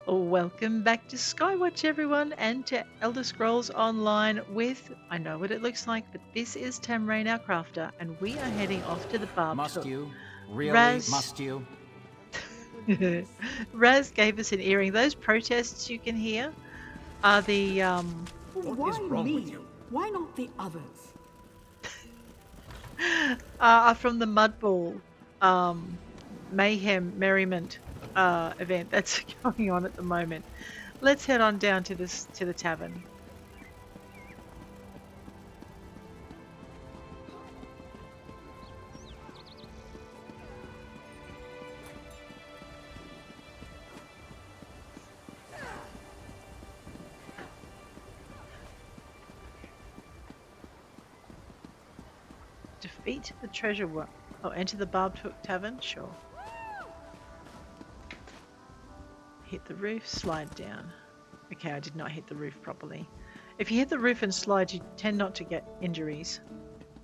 Welcome back to Skywatch, everyone, and to Elder Scrolls Online with, I know what it looks like, but this is Tamrain, our crafter, and we are heading off to the Barbed Must Hook. you? Really? Raz, Must you? Raz gave us an earring. Those protests you can hear are the, What is wrong with you? Why not the others? are from the Mudball Mayhem Merriment event that's going on at the moment. Let's head on down to the tavern. Defeat the treasure worm. Oh, enter the Barbed Hook Tavern? Sure. Hit the roof, slide down. Okay, I did not hit the roof properly. If you hit the roof and slide, you tend not to get injuries.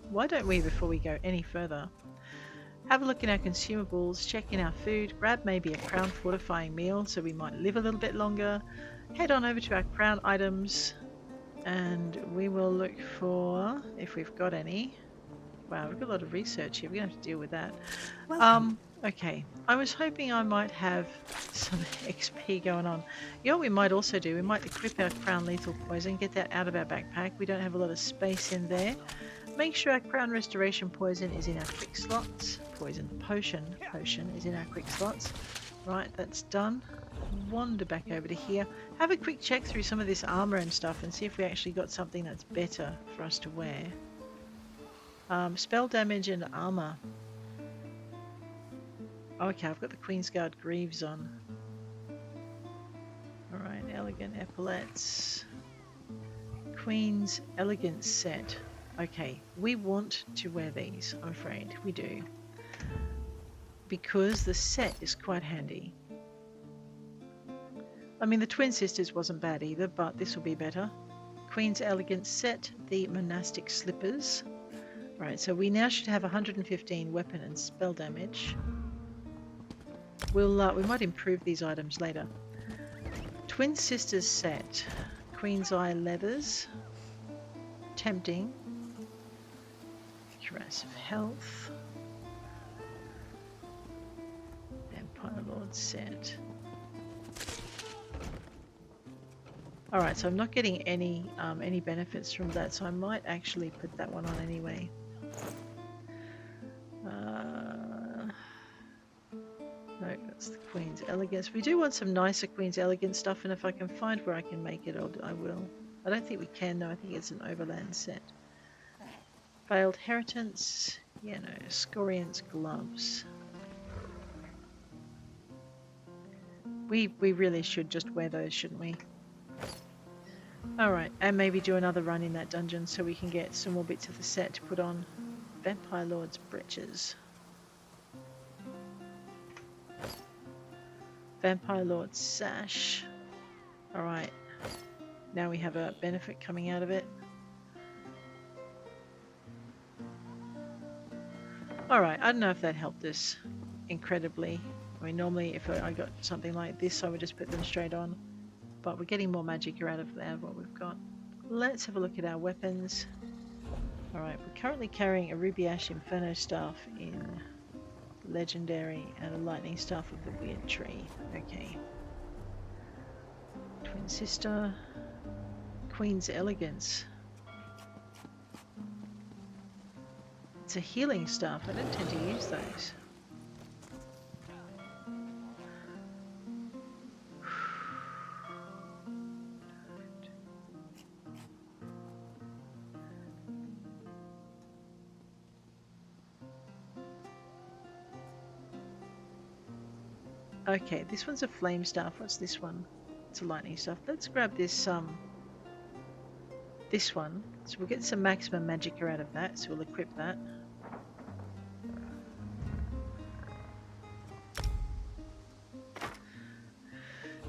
Why don't we, before we go any further, have a look in our consumables, check in our food, grab maybe a crown fortifying meal so we might live a little bit longer, head on over to our crown items, and we will look for, if we've got any. Wow, we've got a lot of research here. We're going to have to deal with that. Okay. I was hoping I might have some XP going on. You know what we might also do? We might equip our Crown Lethal Poison, get that out of our backpack. We don't have a lot of space in there. Make sure our Crown Restoration Poison is in our quick slots. Poison Potion is in our quick slots. Right, that's done. Wander back over to here. Have a quick check through some of this armor and stuff and see if we actually got something that's better for us to wear. Spell damage and armor. Okay, I've got the Queensguard Greaves on. Alright, elegant epaulets. Queen's Elegance set. Okay, we want to wear these, I'm afraid. We do. Because the set is quite handy. I mean, the Twin Sisters wasn't bad either, but this will be better. Queen's Elegance set, the Monastic Slippers. Right, so we now should have 115 weapon and spell damage. We might improve these items later. Twin Sisters set, Queen's Eye leathers, tempting, Cuirass of Health, Vampire Lord set. Alright, so I'm not getting any benefits from that, so I might actually put that one on anyway. No, that's the Queen's Elegance. We do want some nicer Queen's Elegance stuff, and if I can find where I can make it, I will. I don't think we can, though. I think it's an overland set. Veiled Heritance. Yeah, no. Scorian's Gloves. We really should just wear those, shouldn't we? Alright, and maybe do another run in that dungeon so we can get some more bits of the set to put on. Vampire Lord's Breeches. Vampire Lord's Sash. Alright, now we have a benefit coming out of it. Alright, I don't know if that helped us incredibly. I mean, normally if I got something like this, I would just put them straight on. But we're getting more magic out of what we've got. Let's have a look at our weapons. Alright, we're currently carrying a Ruby Ash Inferno Staff in Legendary and a Lightning Staff of the Weird Tree. Okay. Twin Sister. Queen's Elegance. It's a healing staff. I don't tend to use those. Okay, this one's a flame staff. What's this one? It's a lightning staff. Let's grab this this one. So we'll get some maximum magic out of that. So we'll equip that.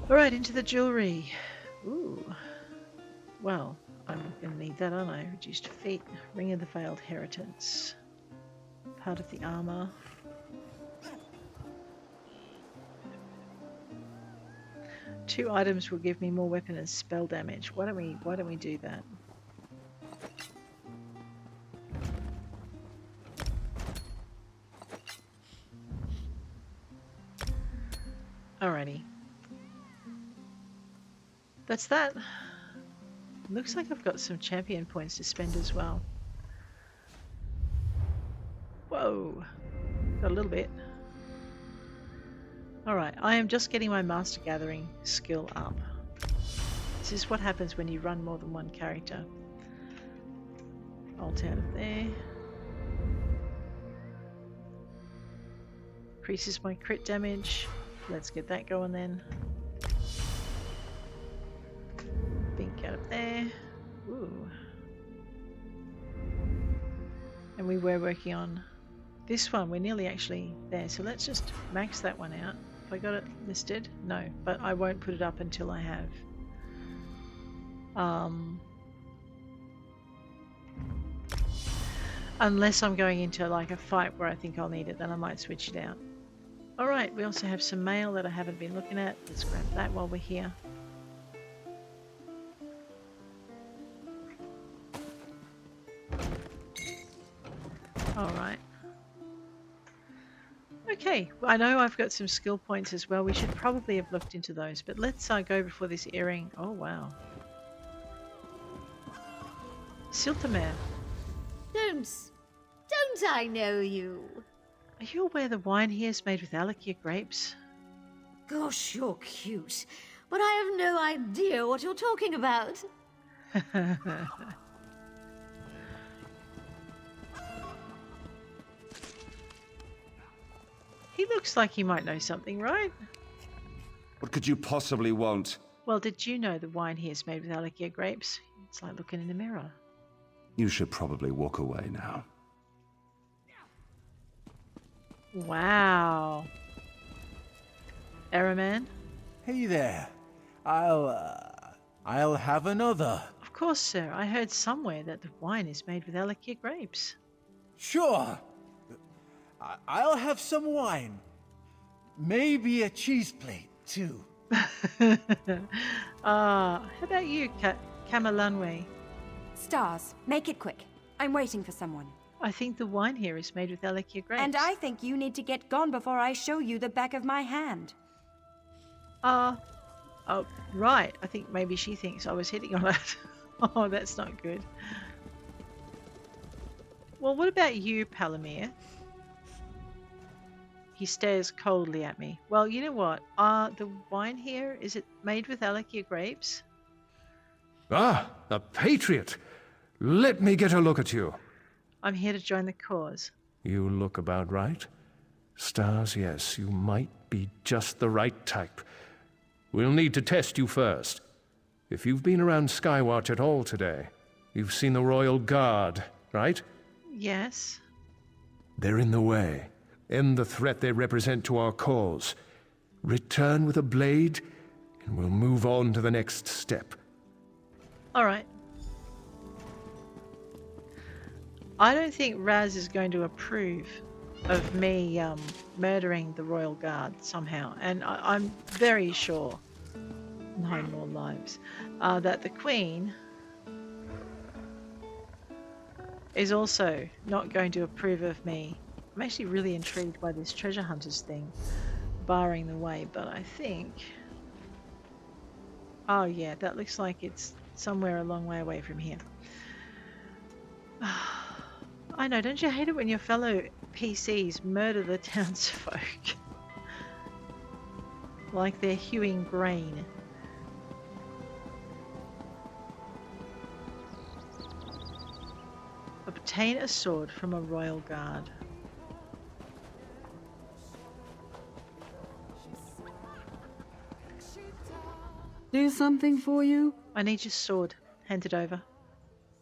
Alright, into the jewellery. Ooh. Well, I'm going to need that, aren't I? Reduced feet. Ring of the Veiled Heritance. Part of the armour. 2 items will give me more weapon and spell damage. Why don't we do that? Alrighty. That's that. Looks like I've got some champion points to spend as well. Whoa. Got a little bit. Alright, I am just getting my master gathering skill up. This is what happens when you run more than one character. Alt out of there. Increases my crit damage. Let's get that going then. Bink out of there. Ooh. And we were working on this one. We're nearly actually there. So let's just max that one out. Have I got it listed? No, but I won't put it up until I have. Unless I'm going into like a fight where I think I'll need it, then I might switch it out. Alright, we also have some mail that I haven't been looking at. Let's grab that while we're here. Alright. Okay, well, I know I've got some skill points as well. We should probably have looked into those, but let's go before this earring. Oh wow. Silterman. Don't I know you? Are you aware the wine here is made with Alakia grapes? Gosh, you're cute, but I have no idea what you're talking about. He looks like he might know something, right? What could you possibly want? Well, did you know the wine here is made with Alakia grapes? It's like looking in a mirror. You should probably walk away now. Wow. Araman? Hey there. I'll have another. Of course, sir. I heard somewhere that the wine is made with Alakia grapes. Sure. I'll have some wine. Maybe a cheese plate, too. How about you, Kamalanwe? Stars, make it quick. I'm waiting for someone. I think the wine here is made with Alakia grapes. And I think you need to get gone before I show you the back of my hand. Oh, right. I think maybe she thinks I was hitting on it. Oh, that's not good. Well, what about you, Palomir? He stares coldly at me. Well, you know what? The wine here, is it made with Alakia grapes? Ah, a patriot! Let me get a look at you. I'm here to join the cause. You look about right. Stars, yes, you might be just the right type. We'll need to test you first. If you've been around Skywatch at all today, you've seen the Royal Guard, right? Yes. They're in the way. End the threat they represent to our cause. Return with a blade, and we'll move on to the next step. All right. I don't think Raz is going to approve of me murdering the Royal Guard somehow, and I'm very sure, 9 more lives, that the Queen is also not going to approve of me. I'm actually really intrigued by this treasure hunters thing, barring the way, but I think... Oh yeah, that looks like it's somewhere a long way away from here. I know, don't you hate it when your fellow PCs murder the townsfolk? Like they're hewing grain. Obtain a sword from a royal guard. Do something for you? I need your sword. Hand it over.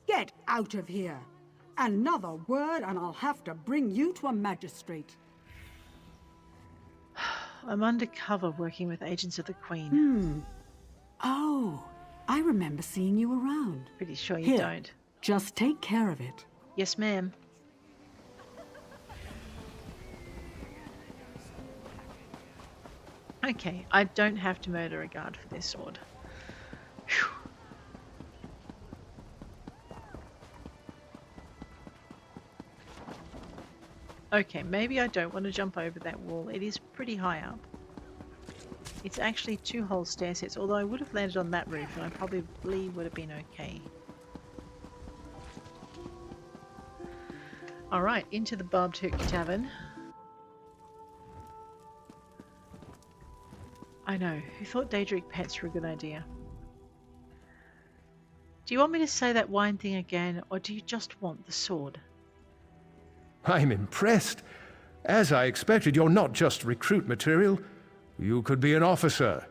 Get out of here. Another word and I'll have to bring you to a magistrate. I'm undercover working with agents of the Queen. Oh, I remember seeing you around. Pretty sure you Here, don't. just take care of it. Yes, ma'am. Okay, I don't have to murder a guard for this sword. Phew. Okay, maybe I don't want to jump over that wall. It is pretty high up. It's actually 2 whole stair sets, although I would have landed on that roof and I probably would have been okay. Alright, into the Barbed Hook Tavern. I know, who thought Daedric pets were a good idea? Do you want me to say that wine thing again, or do you just want the sword? I'm impressed. As I expected, you're not just recruit material. You could be an officer.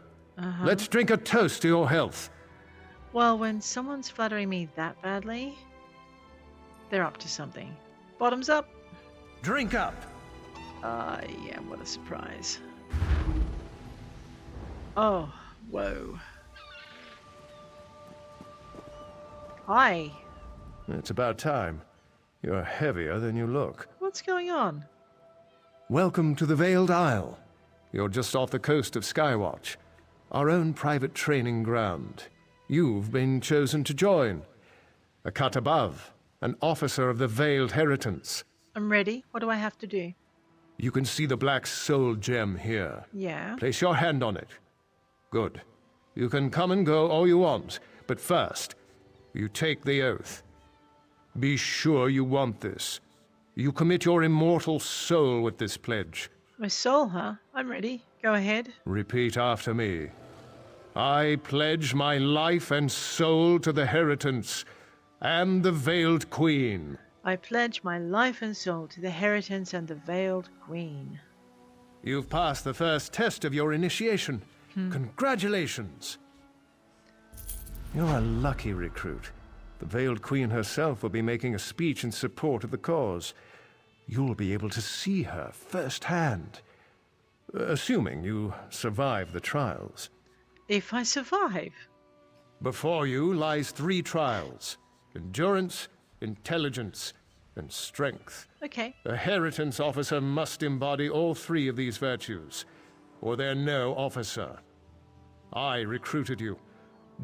Let's drink a toast to your health. Well, when someone's flattering me that badly, they're up to something. Bottoms up? Drink up. Yeah, what a surprise. Oh, whoa. Hi. It's about time. You're heavier than you look. What's going on? Welcome to the Veiled Isle. You're just off the coast of Skywatch, our own private training ground. You've been chosen to join. A cut above, an officer of the Veiled Heritance. I'm ready. What do I have to do? You can see the black soul gem here. Yeah. Place your hand on it. Good. You can come and go all you want, but first, you take the oath. Be sure you want this. You commit your immortal soul with this pledge. My soul, huh? I'm ready. Go ahead. Repeat after me. I pledge my life and soul to the Heritance and the Veiled Queen. I pledge my life and soul to the Heritance and the Veiled Queen. You've passed the first test of your initiation. Congratulations. You're a lucky recruit. The Veiled Queen herself will be making a speech in support of the cause. You'll be able to see her firsthand. Assuming you survive the trials. If I survive. Before you lies 3 trials. Endurance, intelligence, and strength. Okay. A Heritance officer must embody all 3 of these virtues, or they're no officer. I recruited you.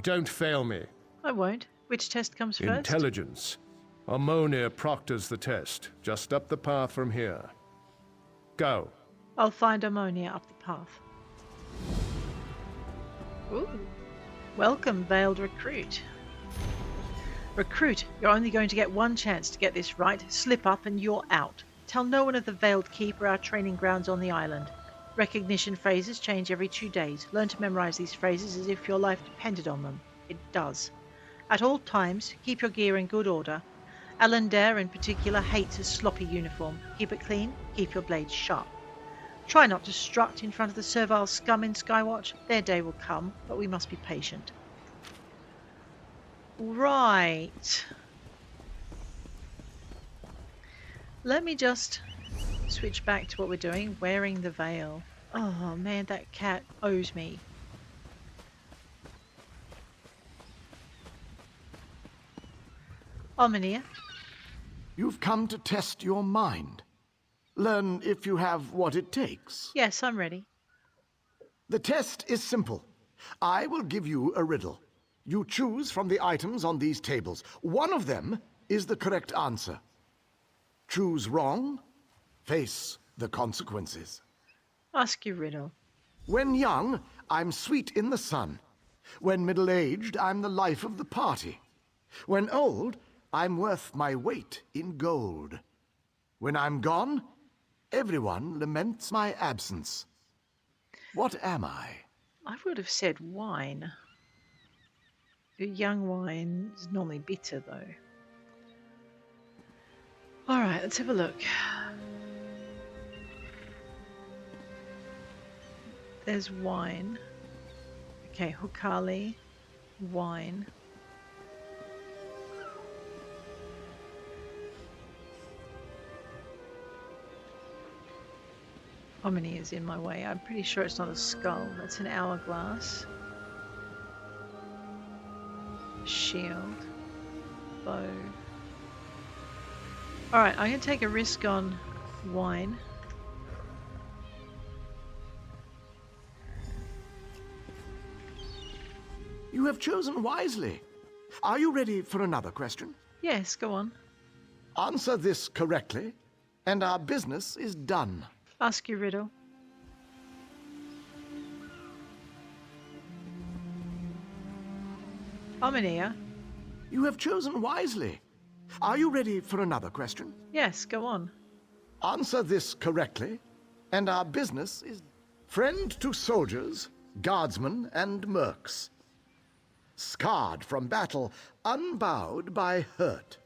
Don't fail me. I won't. Which test comes first? Intelligence. Ammonia proctors the test, just up the path from here. Go. I'll find ammonia up the path. Ooh. Welcome, Veiled Recruit. Recruit, you're only going to get one chance to get this right. Slip up and you're out. Tell no one of the Veiled Keep or our training grounds on the island. Recognition phrases change every 2 days. Learn to memorize these phrases as if your life depended on them. It does. At all times, keep your gear in good order. Allendare in particular hates a sloppy uniform. Keep it clean, keep your blades sharp. Try not to strut in front of the servile scum in Skywatch. Their day will come, but we must be patient. Right. Let me just switch back to what we're doing. Wearing the veil. Oh man, that cat owes me. Ominia. You've come to test your mind. Learn if you have what it takes. Yes, I'm ready. The test is simple. I will give you a riddle. You choose from the items on these tables. One of them is the correct answer. Choose wrong, face the consequences. Ask your riddle. When young, I'm sweet in the sun. When middle-aged, I'm the life of the party. When old, I'm worth my weight in gold. When I'm gone, everyone laments my absence. What am I? I would have said wine. The young wine is normally bitter, though. Alright, let's have a look. There's wine. Okay, Hukali, wine. Omni is in my way. I'm pretty sure it's not a skull. That's an hourglass. Shield. Bow. Alright, I'm going to take a risk on wine. You have chosen wisely. Are you ready for another question? Yes, go on. Answer this correctly, and our business is done. Ask your riddle. Ominia. You have chosen wisely. Are you ready for another question? Yes, go on. Answer this correctly, and our business is friend to soldiers, guardsmen, and mercs. Scarred from battle, unbowed by hurt.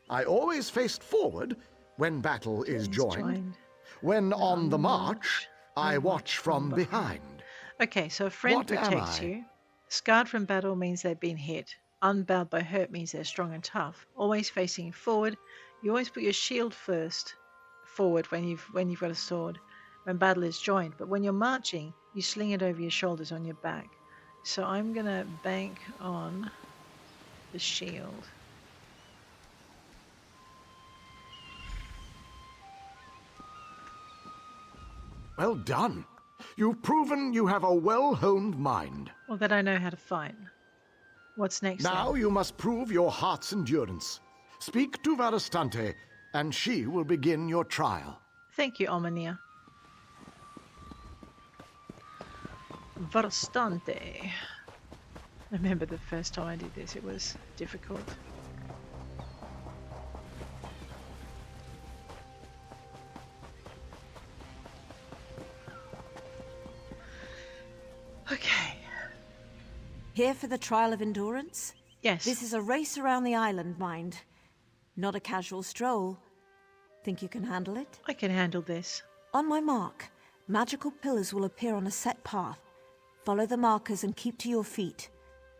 I always faced forward when battle is joined. When on the march, I watch from behind. Okay, so a friend What am protects I? you. Scarred from battle means they've been hit. Unbowed by hurt means they're strong and tough. Always facing forward. You always put your shield first forward when you've got a sword. When battle is joined. But when you're marching, you sling it over your shoulders on your back. So I'm gonna bank on the shield. Well done. You've proven you have a well-honed mind. Or that I know how to fight. What's next? Now then? you must prove your heart's endurance. Speak to Varastante, and she will begin your trial. Thank you, Ominia. Varastante. I remember the first time I did this, it was difficult. Okay. Here for the trial of endurance? Yes. This is a race around the island, mind. Not a casual stroll. Think you can handle it? I can handle this. On my mark, magical pillars will appear on a set path. Follow the markers and keep to your feet.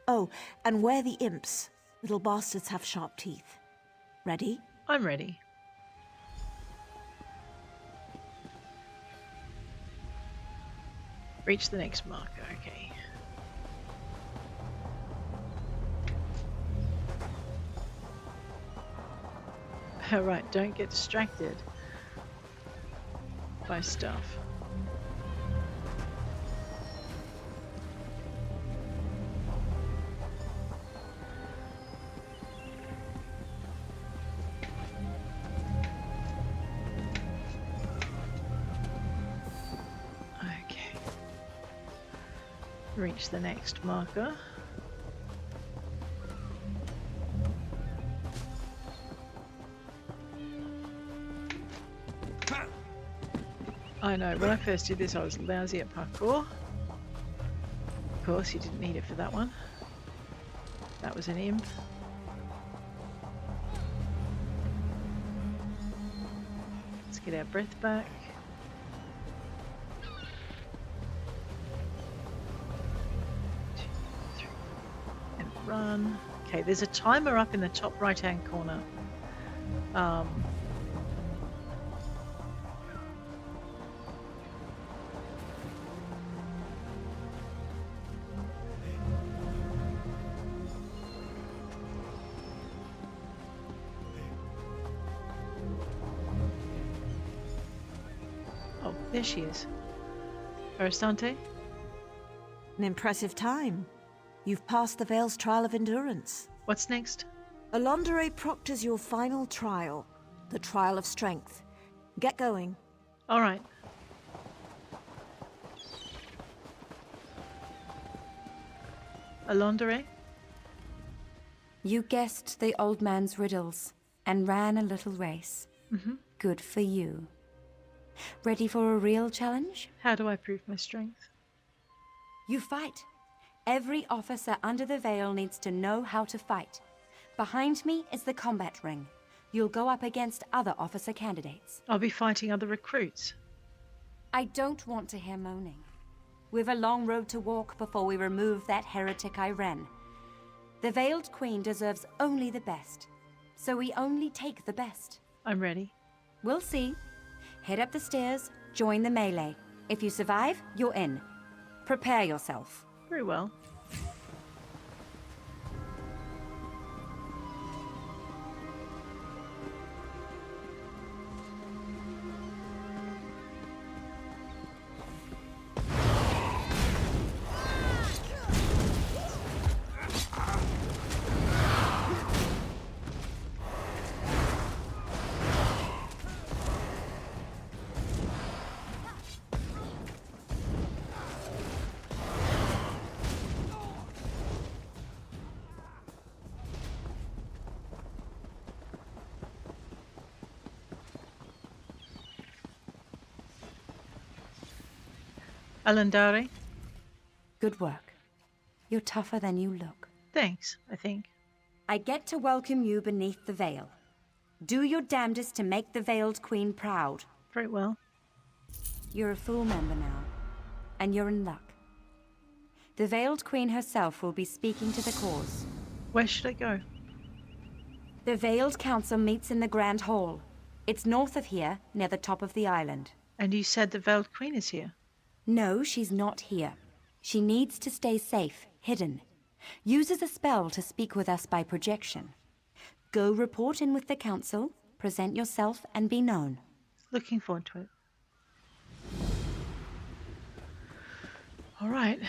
Oh, and wear the imps. Little bastards have sharp teeth. Ready? I'm ready. Reach the next marker, okay. Alright, don't get distracted by stuff. Okay. Reach the next marker. I know, when I first did this I was lousy at parkour. Of course, you didn't need it for that one. That was an imp. Let's get our breath back. And run. Okay, there's a timer up in the top right hand corner. Oh, there she is. Aristante? An impressive time. You've passed the Veil's trial of endurance. What's next? Alondere proctors your final trial, the trial of strength. Get going. Alright. Alondere? You guessed the old man's riddles and ran a little race. Good for you. Ready for a real challenge? How do I prove my strength? You fight. Every officer under the Veil needs to know how to fight. Behind me is the combat ring. You'll go up against other officer candidates. I'll be fighting other recruits. I don't want to hear moaning. We've a long road to walk before we remove that heretic Iren. The Veiled Queen deserves only the best, so we only take the best. I'm ready. We'll see. Head up the stairs, join the melee. If you survive, you're in. Prepare yourself. Very well. Alandari? Good work. You're tougher than you look. Thanks, I think. I get to welcome you beneath the veil. Do your damnedest to make the Veiled Queen proud. Very well. You're a full member now, and you're in luck. The Veiled Queen herself will be speaking to the cause. Where should I go? The Veiled Council meets in the Grand Hall. It's north of here, near the top of the island. And you said the Veiled Queen is here? No, she's not here. She needs to stay safe, hidden. Uses a spell to speak with us by projection. Go report in with the Council, present yourself, and be known. Looking forward to it. All right.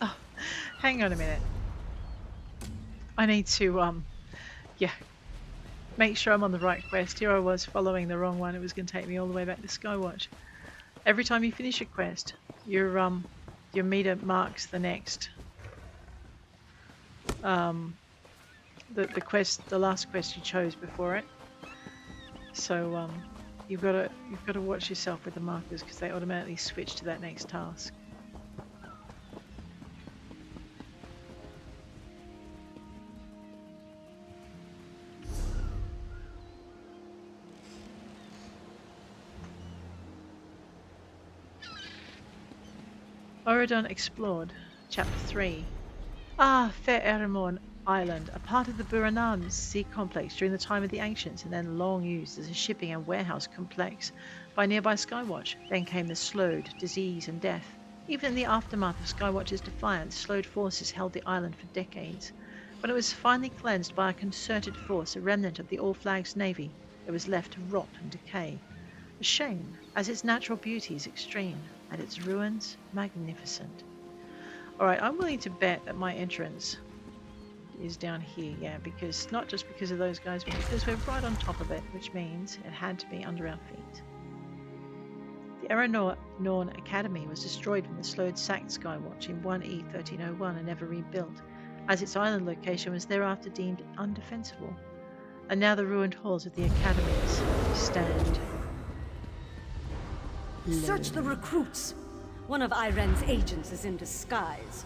Oh, hang on a minute. I need to, yeah, make sure I'm on the right quest. Here I was following the wrong one. It was going to take me all the way back to Skywatch. Every time you finish a quest, your meter marks the next, the quest, the last quest you chose before it. So you've got to watch yourself with the markers because they automatically switch to that next task. Auridon explored. Chapter 3. Ah, Fair Eremorn Island, a part of the Buranan Sea Complex during the time of the Ancients and then long used as a shipping and warehouse complex by nearby Skywatch. Then came the Slowed, disease and death. Even in the aftermath of Skywatch's defiance, Slowed forces held the island for decades. When it was finally cleansed by a concerted force, a remnant of the All Flags Navy, it was left to rot and decay. A shame, as its natural beauty is extreme, and its ruins magnificent. Alright, I'm willing to bet that my entrance is down here, yeah, because not just because of those guys, but because we're right on top of it, which means it had to be under our feet. The Eranorn Academy was destroyed when the Slowed sacked Skywatch in 1E1301 and never rebuilt, as its island location was thereafter deemed undefensible. And now the ruined halls of the academies stand. Search the recruits. One of Iren's agents is in disguise.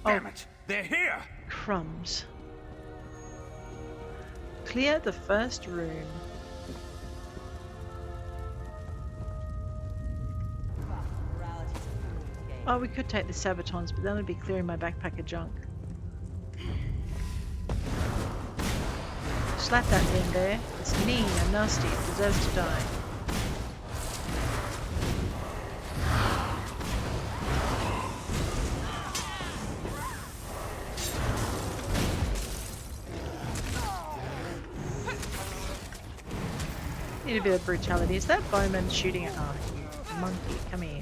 Damn it! They're here! Crumbs. Clear the first room. Oh, we could take the Sabatons, but then I'd be clearing my backpack of junk. Slap that thing there. It's mean and nasty. It deserves to die. Need a bit of brutality. Is that bowman shooting at us? You monkey, come here.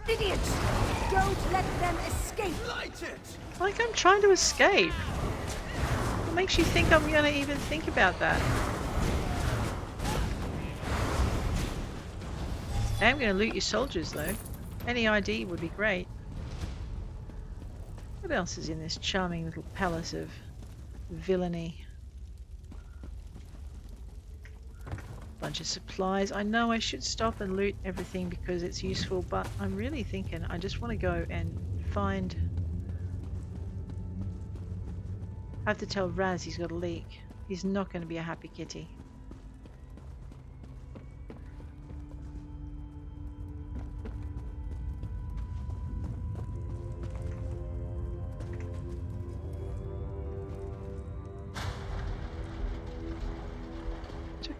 Idiots! Don't let them escape! Light it! Like I'm trying to escape. What makes you think I'm gonna even think about that? I am gonna loot your soldiers though. Any ID would be great. What else is in this charming little palace of villainy? Bunch of supplies. I know I should stop and loot everything because it's useful, but I'm really thinking I just want to go and find... I have to tell Raz he's got a leak. He's not going to be a happy kitty.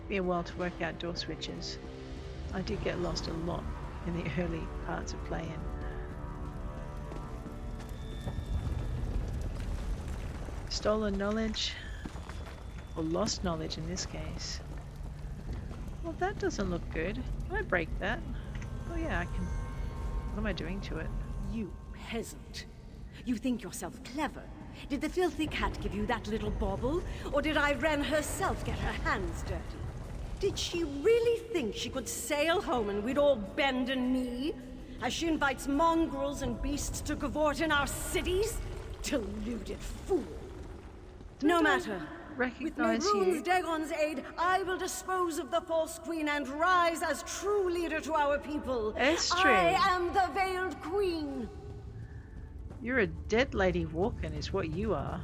Me a while to work out door switches. I did get lost a lot in the early parts of playing. Stolen knowledge, or lost knowledge in this case. Well, that doesn't look good. Can I break that? Oh yeah, I can. What am I doing to it? You peasant. You think yourself clever, Did the filthy cat give you that little bauble? Or did Irene herself get her hands dirty? Did she really think she could sail home and we'd all bend and knee? As she invites mongrels and beasts to cavort in our cities? Deluded fool. No matter. With Mehrunes Dagon's aid, I will dispose of the false queen and rise as true leader to our people. Estrid. I am the Veiled Queen. You're a dead lady walking is what you are.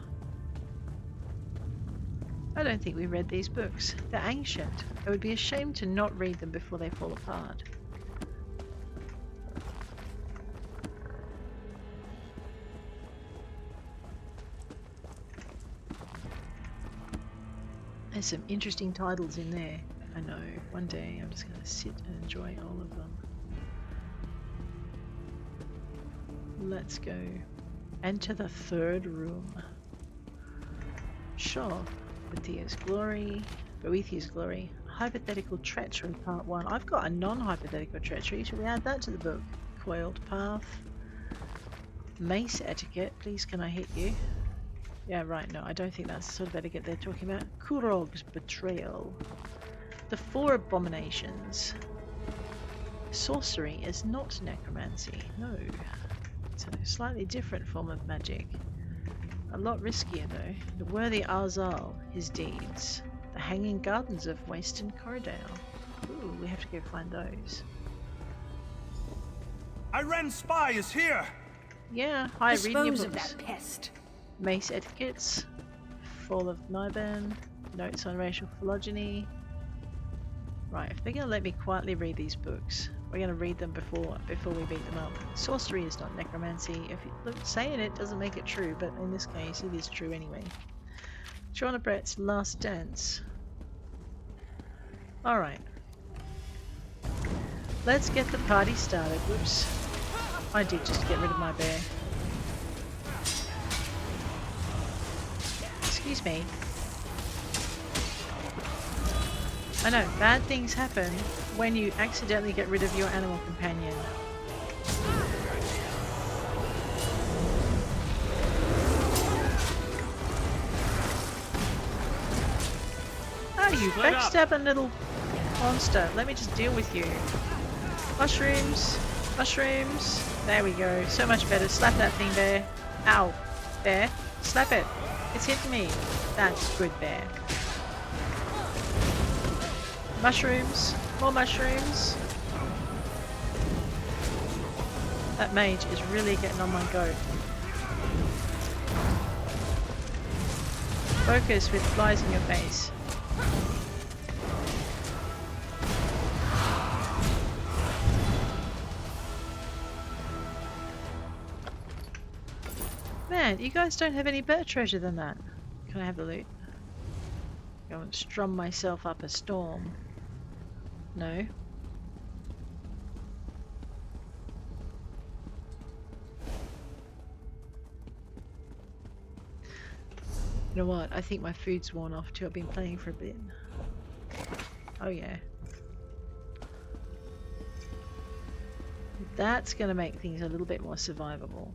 I don't think we read these books. They're ancient. It would be a shame to not read them before they fall apart. There's some interesting titles in there. I know. One day I'm just going to sit and enjoy all of them. Let's go. Enter the third room. Sure. Boethiah's Glory. Hypothetical Treachery Part 1. I've got a non-hypothetical treachery. Should we add that to the book? Coiled Path. Mace Etiquette. Please can I hit you? Yeah, right, no, I don't think that's the sort of etiquette they're talking about. Kurog's Betrayal. The Four Abominations. Sorcery is not necromancy, no. It's a slightly different form of magic. A lot riskier though. The Worthy Arzal, his deeds. The Hanging Gardens of Waston Corridale. Ooh, we have to go find those. Irene's spy is here! Yeah, hi, reading your Dispose books. of that pest. Mace Etiquettes, Fall of Niben, Notes on Racial Phylogeny. Right, if they're going to let me quietly read these books, we're going to read them before we beat them up. Sorcery is not necromancy. If you look, saying it doesn't make it true, but in this case it is true anyway. Joanna Brett's Last Dance. Alright. Let's get the party started. Whoops. I did just get rid of my bear. Excuse me. I know, bad things happen when you accidentally get rid of your animal companion. Oh, you backstabbing little monster. Let me just deal with you. Mushrooms. Mushrooms. There we go. So much better. Slap that thing, bear. Ow. Bear. Slap it. It's hitting me. That's good, bear. Mushrooms. More mushrooms. That mage is really getting on my goat. Focus with flies in your face. Man, you guys don't have any better treasure than that. Can I have the loot? Go and strum myself up a storm. No. You know what? I think my food's worn off too. I've been playing for a bit. Oh yeah. That's going to make things a little bit more survivable.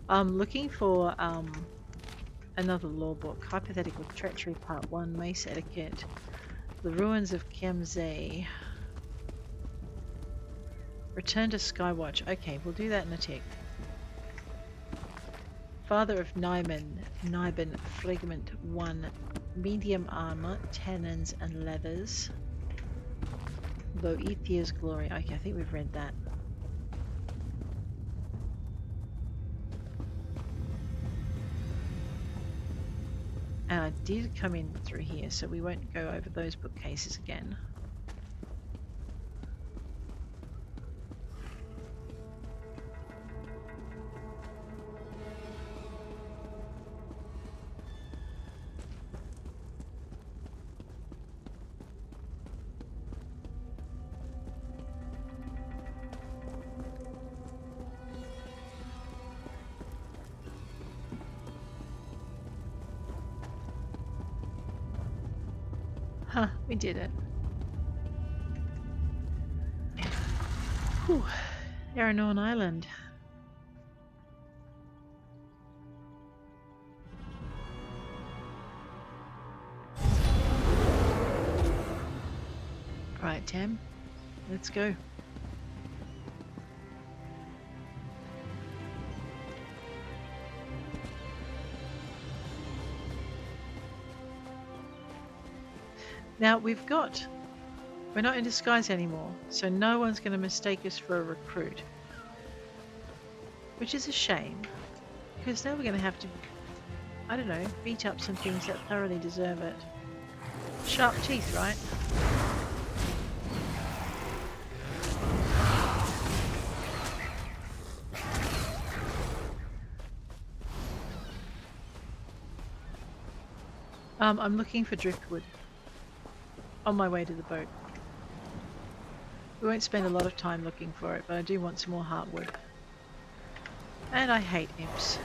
I'm looking for another lore book. Hypothetical Treachery Part 1, Mace Etiquette, The Ruins of Kiamze. Return to Skywatch. Okay, we'll do that in a tick. Father of Niben, Fragment 1, Medium Armor, Tannins and Leathers. Boethiah's Glory. Okay, I think we've read that. And I did come in through here, so we won't go over those bookcases again. Huh, we did it. Whew. Aranorn Island. Alright, Tam. Let's go. Now we're not in disguise anymore, so no one's going to mistake us for a recruit. Which is a shame, because now we're going to have to, I don't know, beat up some things that thoroughly deserve it. Sharp teeth, right? I'm looking for driftwood on my way to the boat. We won't spend a lot of time looking for it, but I do want some more heartwood. And I hate imps.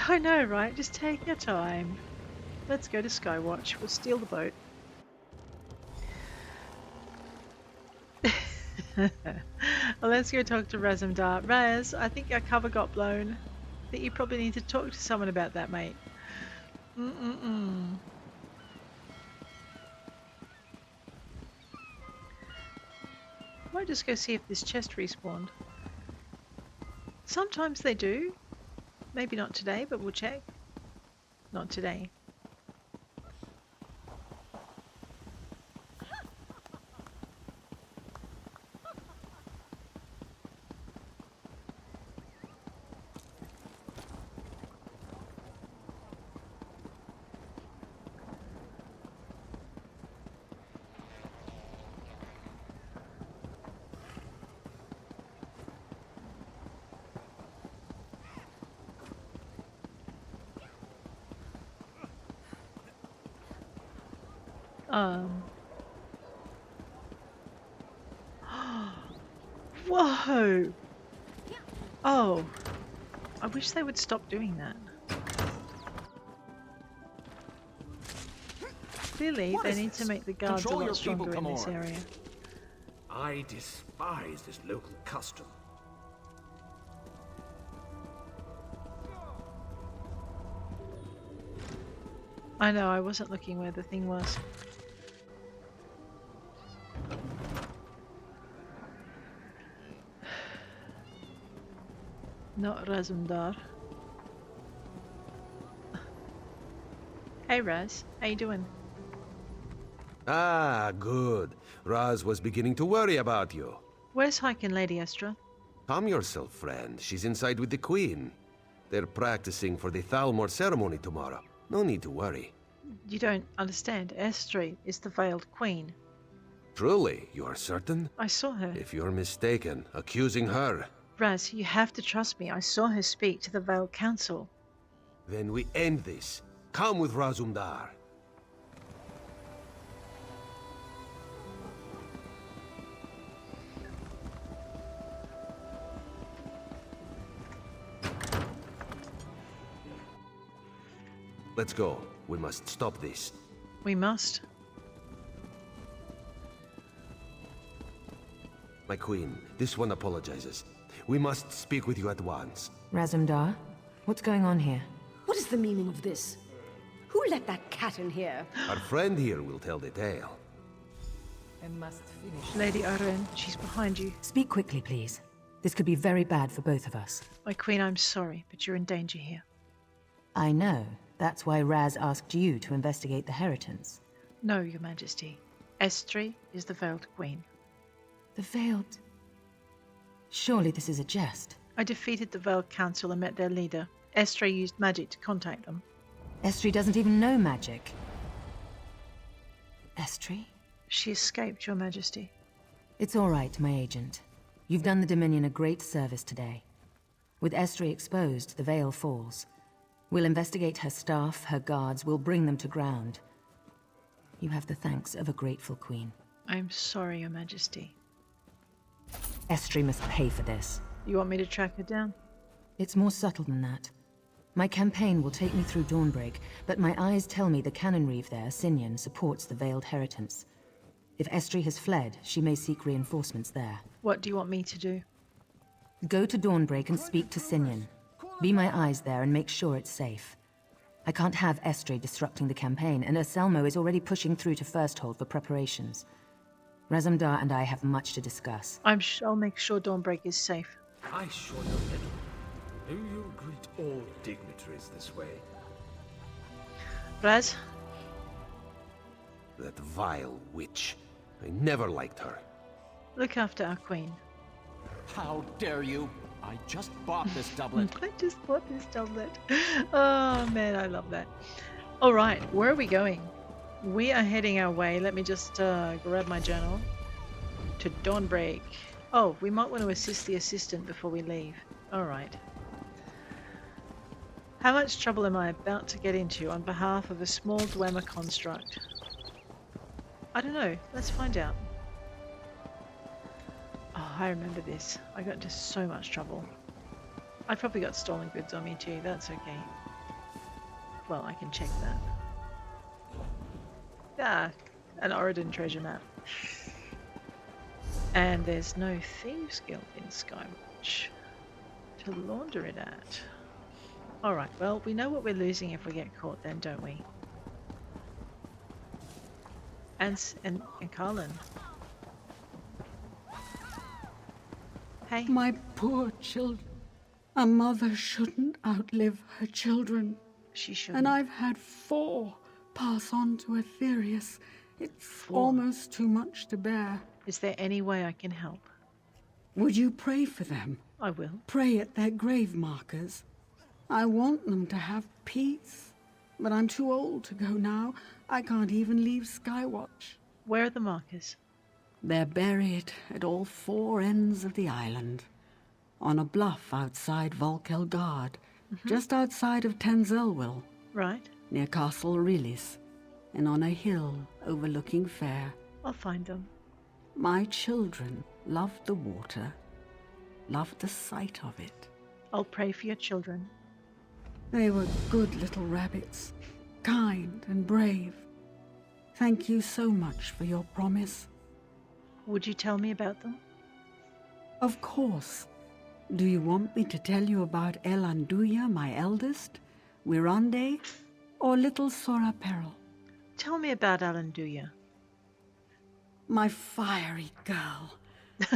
I know, right? Just take your time. Let's go to Skywatch. We'll steal the boat. Well, let's go talk to Razumdar. Raz, I think our cover got blown. I think you probably need to talk to someone about that, mate. Might just go see if this chest respawned. Sometimes they do. Maybe not today, but we'll check. Not today. Whoa! Oh, I wish they would stop doing that. Clearly, they need to make the guards a lot stronger in this area. I despise this local custom. I know, I wasn't looking where the thing was. Not Razumdar. Hey Raz, how you doing? Ah, good. Raz was beginning to worry about you. Where's hiking Lady Estra? Calm yourself, friend. She's inside with the Queen. They're practicing for the Thalmor ceremony tomorrow. No need to worry. You don't understand. Estra is the Veiled Queen. Truly, you are certain? I saw her. If you're mistaken, accusing her... Raz, you have to trust me. I saw her speak to the Veiled Council. Then we end this. Come with Razumdar. Let's go. We must stop this. We must. My queen, this one apologizes. We must speak with you at once. Razumdar, what's going on here? What is the meaning of this? Who let that cat in here? Our friend here will tell the tale. I must finish. Lady Auridon, she's behind you. Speak quickly, please. This could be very bad for both of us. My queen, I'm sorry, but you're in danger here. I know. That's why Raz asked you to investigate the Heritance. No, your majesty. Estra is the Veiled Queen. The Veiled... Surely this is a jest. I defeated the Veiled Council and met their leader. Estra used magic to contact them. Estri doesn't even know magic. Estri? She escaped, your majesty. It's all right, my agent. You've done the Dominion a great service today. With Estri exposed, the veil falls. We'll investigate her staff, her guards, we'll bring them to ground. You have the thanks of a grateful queen. I'm sorry, your majesty. Estri must pay for this. You want me to track her down? It's more subtle than that. My campaign will take me through Dawnbreak, but my eyes tell me the cannon reeve there, Sinyan, supports the Veiled Heritance. If Estri has fled, she may seek reinforcements there. What do you want me to do? Go to Dawnbreak and speak to Sinyan. Be my eyes there and make sure it's safe. I can't have Estri disrupting the campaign, and Anselmo is already pushing through to Firsthold for preparations. Razumdar and I have much to discuss. I'll make sure Dawnbreak is safe. I assure you little. Do you greet all dignitaries this way? Raz? That vile witch. I never liked her. Look after our queen. How dare you? I just bought this doublet. I just bought this doublet. Oh man, I love that. Alright, where are we going? We are heading our way. Let me just grab my journal. To Dawnbreak. Oh, we might want to assist the assistant before we leave. Alright. How much trouble am I about to get into on behalf of a small Dwemer construct? I don't know. Let's find out. Oh, I remember this. I got into so much trouble. I probably got stolen goods on me too. That's okay. Well, I can check that. Ah, an Auridon treasure map. And there's no Thieves Guild in Skywatch to launder it at. Alright, well, we know what we're losing if we get caught then, don't we? And Carlin. Hey. My poor children. A mother shouldn't outlive her children. She shouldn't. And I've had 4 pass on to Aetherius. It's almost too much to bear. Is there any way I can help? Would you pray for them? I will. Pray at their grave markers. I want them to have peace. But I'm too old to go now. I can't even leave Skywatch. Where are the markers? They're buried at all 4 ends of the island. On a bluff outside Volkelgard, just outside of Tenzelwil. Right. Near Castle Rilis, and on a hill overlooking Fair. I'll find them. My children loved the water, loved the sight of it. I'll pray for your children. They were good little rabbits, kind and brave. Thank you so much for your promise. Would you tell me about them? Of course. Do you want me to tell you about Elanduya, my eldest, Wirande, or little Sora Peril? Tell me about Alanduya. My fiery girl.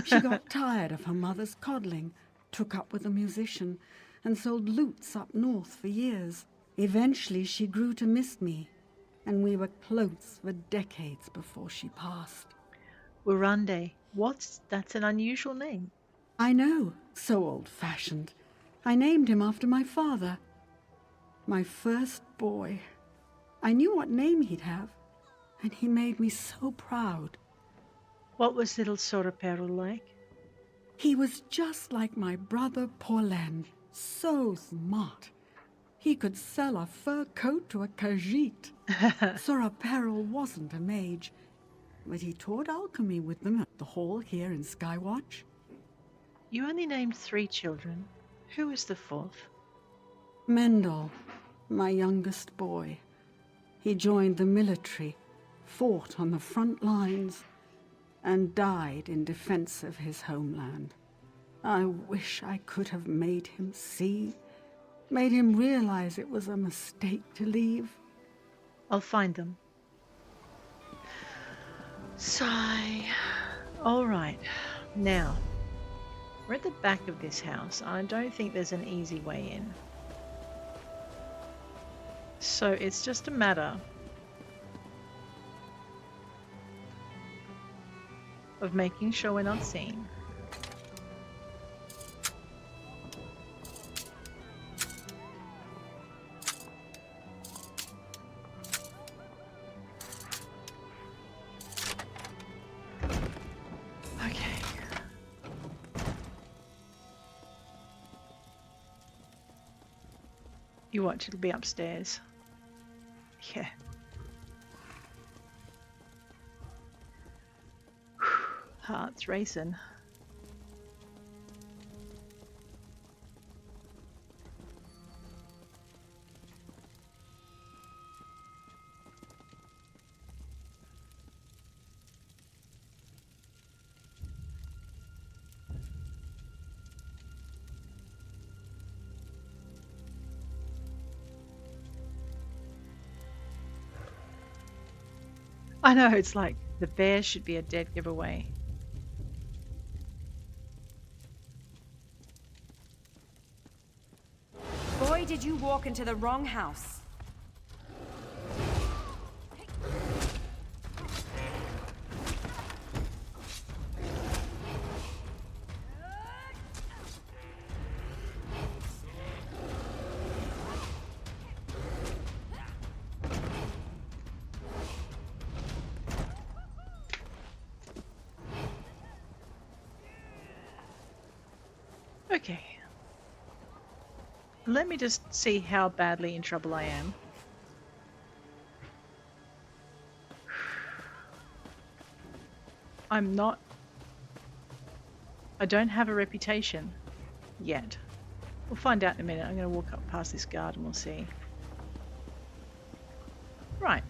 She got tired of her mother's coddling, took up with a musician, and sold lutes up north for years. Eventually she grew to miss me, and we were close for decades before she passed. Wirande. That's an unusual name. I know, so old-fashioned. I named him after my father. My first boy. I knew what name he'd have, and he made me so proud. What was little Sora Peril like? He was just like my brother Porlen, so smart. He could sell a fur coat to a Khajiit. Sora Peril wasn't a mage, but he taught alchemy with them at the hall here in Skywatch. You only named 3 children. Who was the 4th? Mendel, my youngest boy. He joined the military, fought on the front lines, and died in defense of his homeland. I wish I could have made him see, made him realize it was a mistake to leave. I'll find them. Sigh. All right. Now, we're at the back of this house. I don't think there's an easy way in. So it's just a matter of making sure we're not seen. Okay. You watch, it'll be upstairs. Yeah. Heart's racing. I know, it's like the bear should be a dead giveaway. Boy, did you walk into the wrong house. Okay. Let me just see how badly in trouble I am. I don't have a reputation yet. We'll find out in a minute. I'm going to walk up past this guard and we'll see. Right.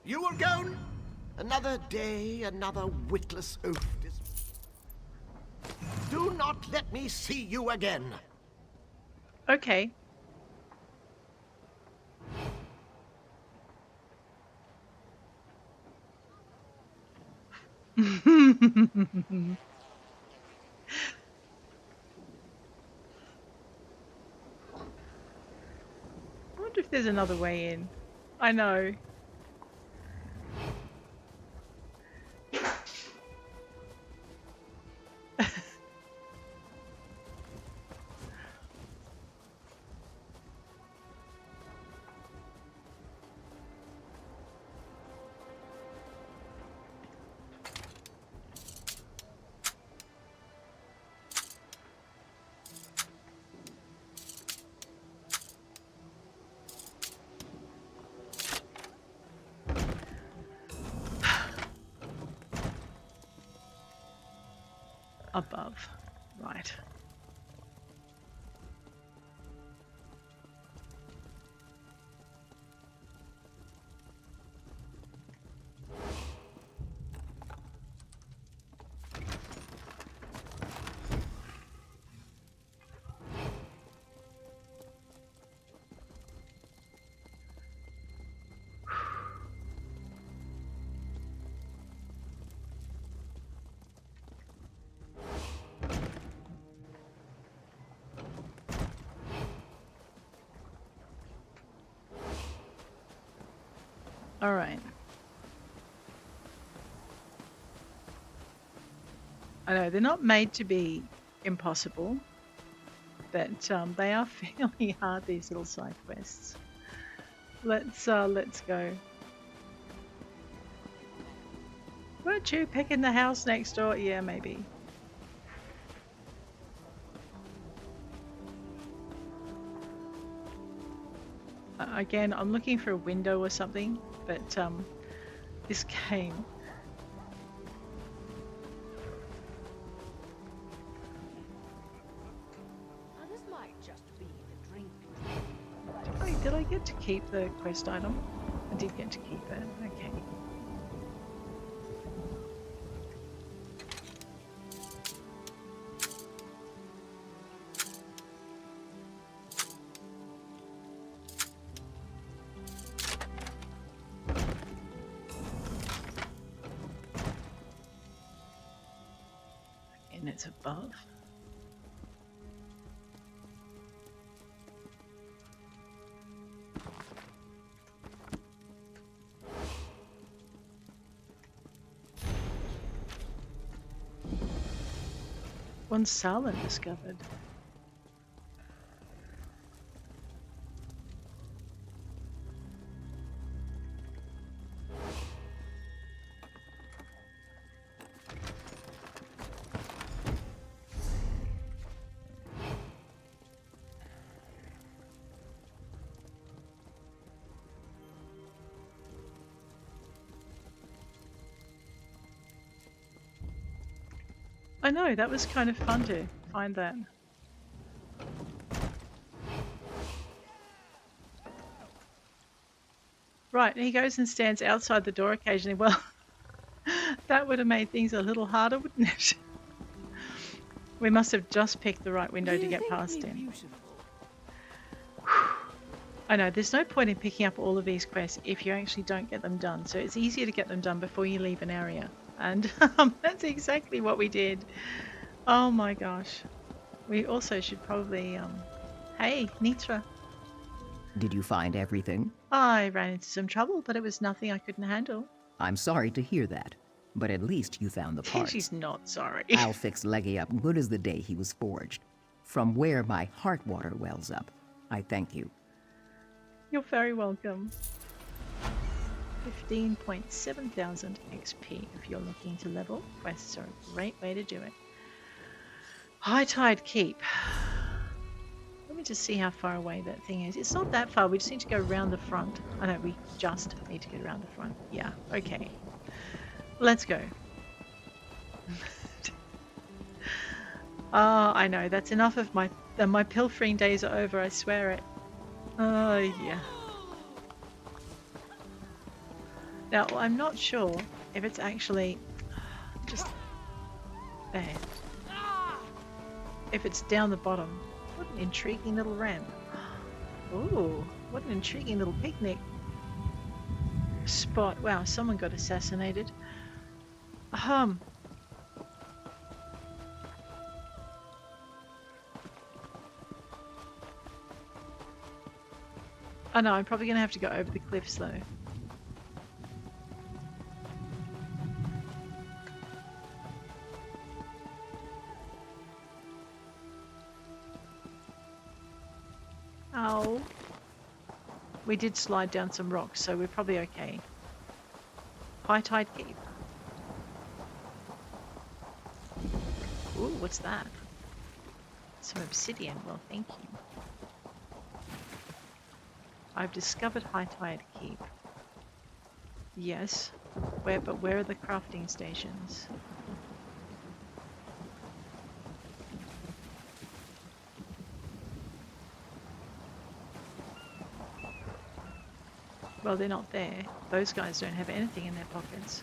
You will go. Another day, another witless oath. Do not let me see you again. Okay. I wonder if there's another way in. I know. Above. Right. All right. I know they're not made to be impossible, but they are fairly hard, these little side quests. Let's go. Weren't you picking the house next door? Yeah, maybe. Again, I'm looking for a window or something, but this game. This might just be the drink. Did I get to keep the quest item? I did get to keep it. Okay. And it's above. Wansalen discovered. I know, that was kind of fun to find that. Right, he goes and stands outside the door occasionally. Well, that would have made things a little harder, wouldn't it? We must have just picked the right window to get past him. I know, there's no point in picking up all of these quests if you actually don't get them done. So it's easier to get them done before you leave an area. And that's exactly what we did. Oh my gosh. We also should probably... Hey, Nitra. Did you find everything? I ran into some trouble, but it was nothing I couldn't handle. I'm sorry to hear that, but at least you found the parts. She's not sorry. I'll fix Leggy up good as the day he was forged. From where my heart water wells up, I thank you. You're very welcome. 15.7 thousand XP if you're looking to level. Quests are a great way to do it. Hightide Keep. Let me just see how far away that thing is. It's not that far. We just need to go around the front. I know, we just need to get around the front. Yeah, okay. Let's go. I know. That's enough of my pilfering days are over. I swear it. Oh, yeah. Now, I'm not sure if it's actually just there. If it's down the bottom. What an intriguing little ramp. Ooh, what an intriguing little picnic spot. Wow, someone got assassinated. Oh no, I'm probably going to have to go over the cliffs though. Ow. We did slide down some rocks, so we're probably okay. Hightide Keep. Ooh, what's that? Some obsidian. Well, thank you. I've discovered Hightide Keep. Yes. But where are the crafting stations? Well, they're not there. Those guys don't have anything in their pockets.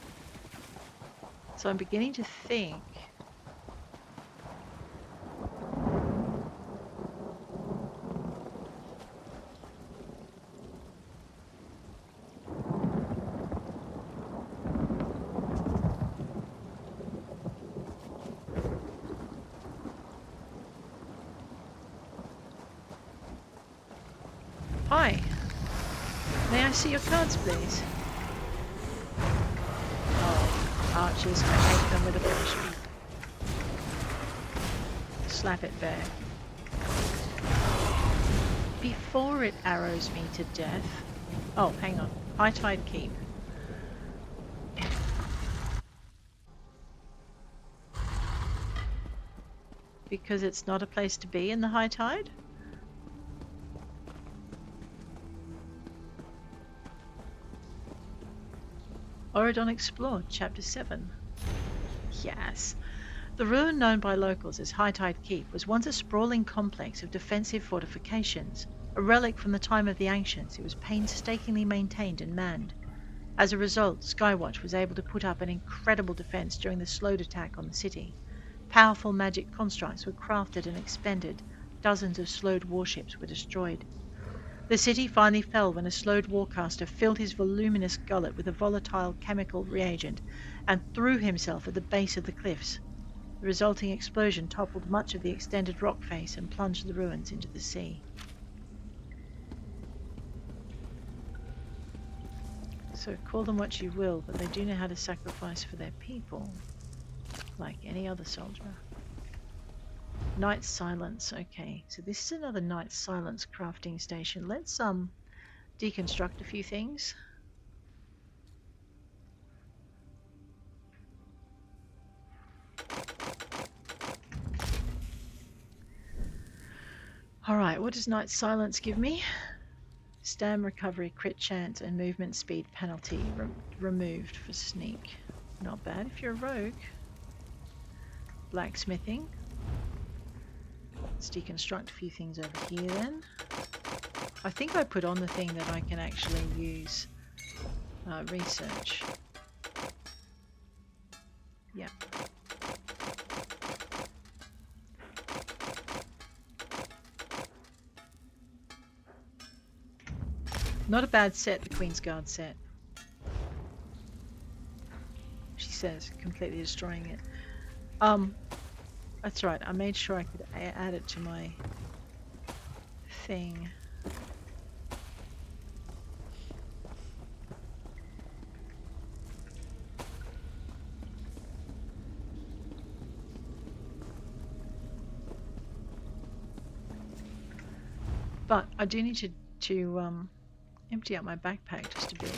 So I'm beginning to think... Hi. May I see your cards, please? Oh, archers, I hate them with a passion. Slap it back. Before it arrows me to death. Oh, hang on. Hightide Keep. Because it's not a place to be in the high tide? Auridon Explored, Chapter 7. Yes. The ruin known by locals as Hightide Keep was once a sprawling complex of defensive fortifications. A relic from the time of the Ancients, it was painstakingly maintained and manned. As a result, Skywatch was able to put up an incredible defense during the slowed attack on the city. Powerful magic constructs were crafted and expended. Dozens of slowed warships were destroyed. The city finally fell when a slowed warcaster filled his voluminous gullet with a volatile chemical reagent and threw himself at the base of the cliffs. The resulting explosion toppled much of the extended rock face and plunged the ruins into the sea. So call them what you will, but they do know how to sacrifice for their people, like any other soldier. Night Silence, okay. So this is another Night Silence crafting station. Let's deconstruct a few things. Alright, what does Night Silence give me? Stam recovery, crit chance, and movement speed penalty removed for sneak. Not bad if you're a rogue. blacksmithing. Let's deconstruct a few things over here then. I think I put on the thing that I can actually use research. Yeah. Not a bad set, the Queen's Guard set. She says, completely destroying it. That's right, I made sure I could add it to my thing. But I do need to empty out my backpack just a bit.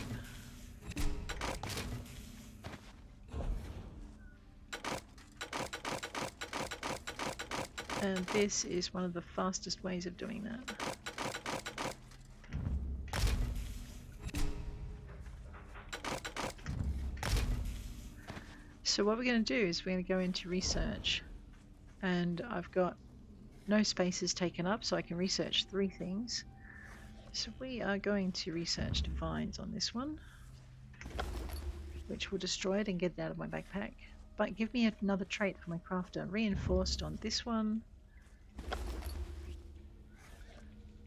And this is one of the fastest ways of doing that. So what we're going to do is we're going to go into research, and I've got no spaces taken up, so I can research 3 things. So we are going to research divines on this one, which will destroy it and get it out of my backpack. But give me another trait for my crafter. Reinforced on this one.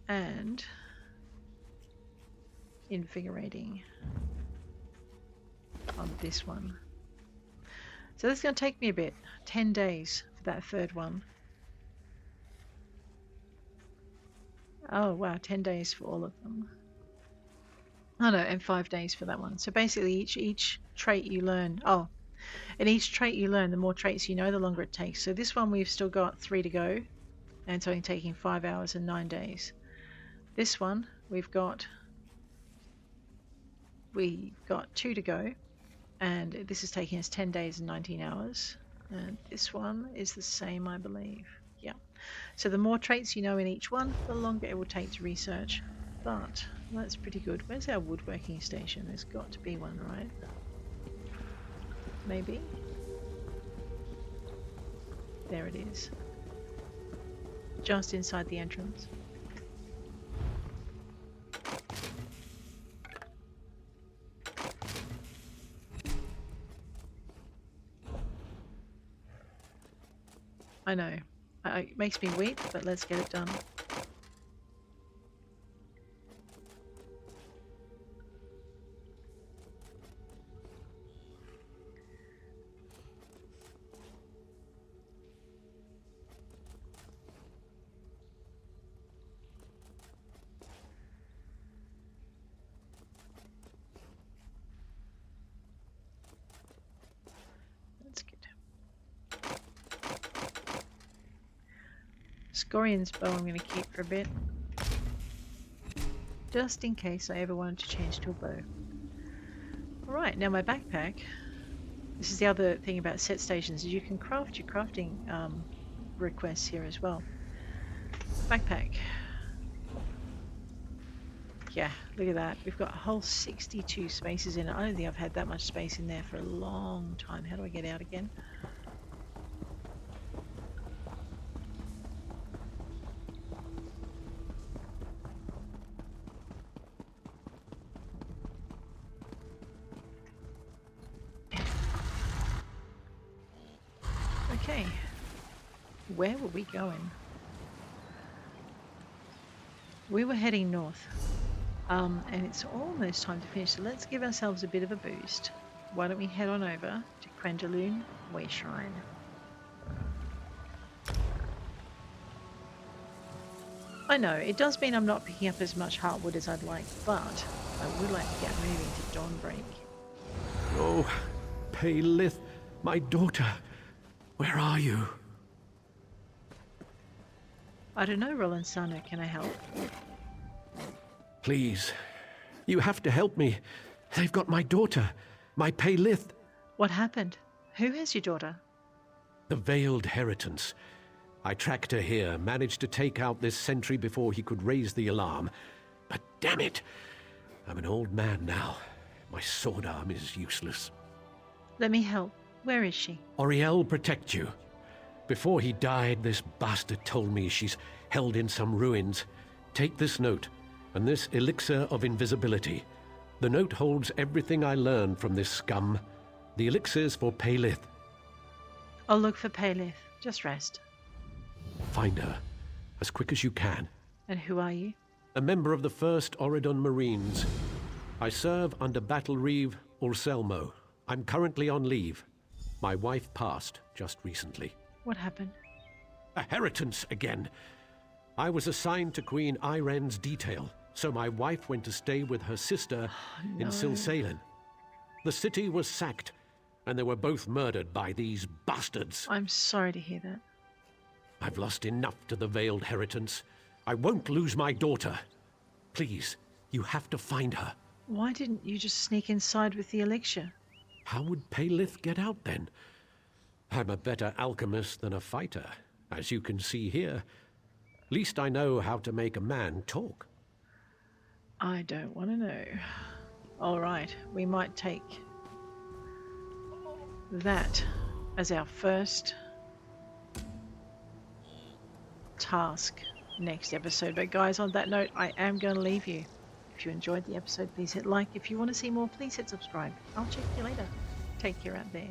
And invigorating on this one. So this is going to take me a bit. 10 days for that 3rd one. Oh wow, 10 days for all of them. Oh no, and 5 days for that one. So basically each trait you learn, and each trait you learn, the more traits you know, the longer it takes. So this one we've still got 3 to go, and it's only taking 5 hours and 9 days. This one we've got 2 to go, and this is taking us 10 days and 19 hours. And this one is the same, I believe. Yeah. So the more traits you know in each one, the longer it will take to research. But that's pretty good. Where's our woodworking station? There's got to be one, right? Maybe. There it is. Just inside the entrance. I know. It makes me weep, but let's get it done. That's good. Scorian's bow I'm going to keep for a bit, just in case I ever wanted to change to a bow. Alright, now my backpack. This is the other thing about set stations, is you can craft your crafting requests here as well. Backpack. Yeah, look at that. We've got a whole 62 spaces in it. I don't think I've had that much space in there for a long time. How do I get out again? Okay, where were we going? We were heading north, and it's almost time to finish, so let's give ourselves a bit of a boost. Why don't we head on over to Quendaloon Way Shrine. I know, it does mean I'm not picking up as much heartwood as I'd like, but I would like to get moving to Dawnbreak. Oh, Paylith, my daughter. Where are you? I don't know, Roland Sano. Can I help? Please, you have to help me. They've got my daughter, my Paylith. What happened? Who has your daughter? The Veiled Heritance. I tracked her here, managed to take out this sentry before he could raise the alarm. But damn it, I'm an old man now. My sword arm is useless. Let me help. Where is she? Auriel protect you. Before he died, this bastard told me she's held in some ruins. Take this note, and this elixir of invisibility. The note holds everything I learned from this scum. The elixir's for Paylith. I'll look for Paylith. Just rest. Find her, as quick as you can. And who are you? A member of the 1st Auridon Marines. I serve under Battle Reeve Orselmo. I'm currently on leave. My wife passed just recently. What happened? A heritance again. I was assigned to Queen Iren's detail, so my wife went to stay with her sister in Silsalen. The city was sacked, and they were both murdered by these bastards. I'm sorry to hear that. I've lost enough to the Veiled Heritance. I won't lose my daughter. Please, you have to find her. Why didn't you just sneak inside with the elixir? How would Paylith get out then? I'm a better alchemist than a fighter, as you can see here. Least I know how to make a man talk. I don't want to know. All right, we might take that as our first task next episode. But guys, on that note, I am going to leave you. If you enjoyed the episode, please hit like. If you want to see more, please hit subscribe. I'll check you later. Take care out there.